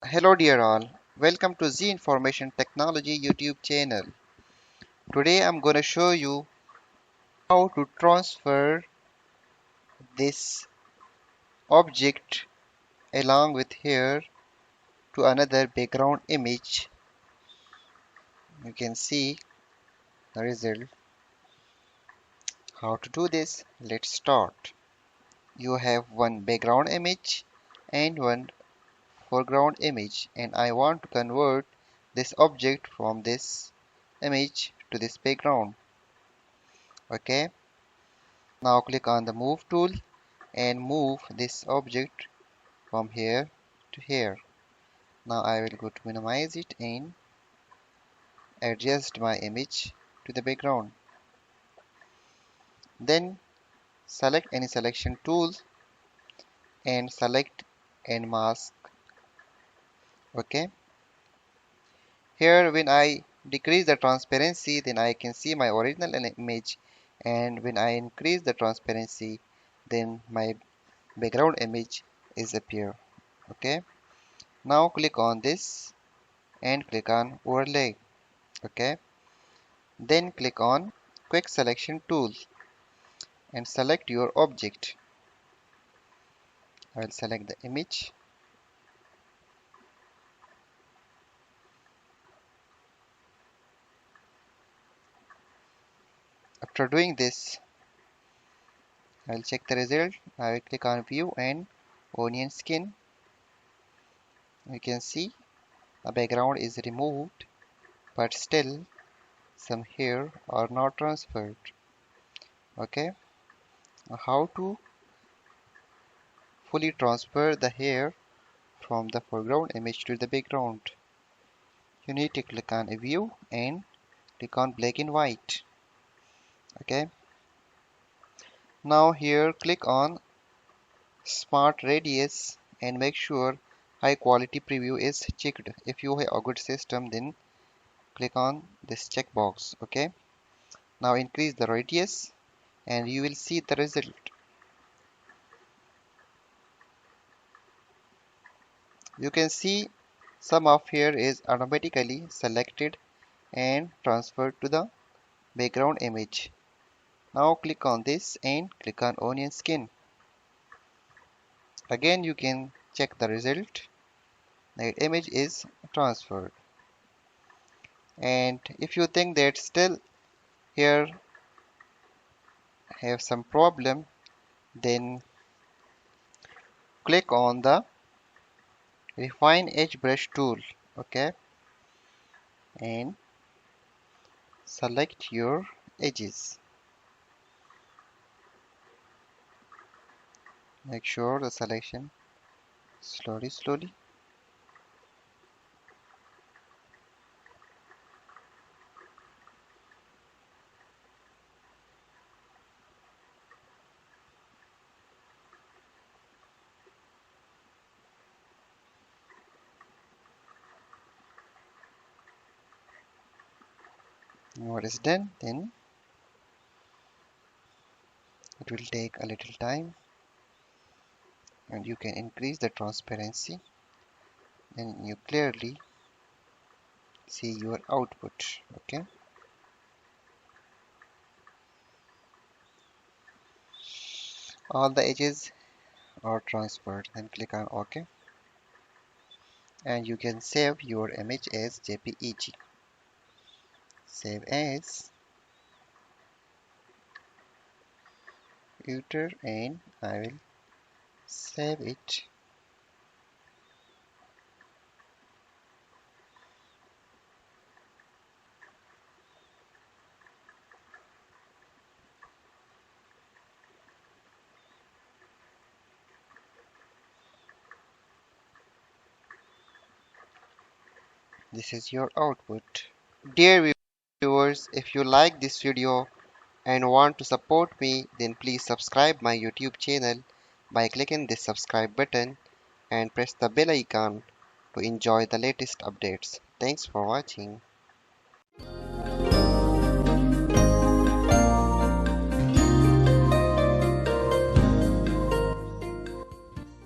Hello dear all, welcome to Z Information Technology YouTube channel. Today I'm going to show you how to transfer this object along with here to another background image. You can see the result. How to do this? Let's start. You have one background image and one foreground image, and I want to convert this object from this image to this background. Okay, now click on the move tool and move this object from here to here. Now I will go to minimize it and adjust my image to the background. Then select any selection tool and select and mask. Okay. Here when I decrease the transparency, then I can see my original image, and when I increase the transparency, then my background image is appear. Okay. Now click on this and click on overlay. Okay. Then click on quick selection tool and select your object. I will select the image. After doing this, I will check the result. I will click on view and onion skin. You can see the background is removed, but still some hair are not transferred. Okay, how to fully transfer the hair from the foreground image to the background? You need to click on view and click on black and white. Okay, now here click on smart radius and make sure high quality preview is checked. If you have a good system, then click on this checkbox. Okay, now increase the radius and you will see the result. You can see some of here is automatically selected and transferred to the background image. Now click on this and click on onion skin. Again you can check the result. The image is transferred. And if you think that still here have some problem, then click on the refine edge brush tool. Okay, and select your edges. Make sure the selection slowly. What is done, then it will take a little time and you can increase the transparency and you clearly see your output. Okay, all the edges are transferred. Then click on OK and you can save your image as JPEG. Save as filter and I will save it. This is your output. Dear viewers, if you like this video and want to support me, then please subscribe my YouTube channel by clicking this subscribe button and press the bell icon to enjoy the latest updates. Thanks for watching.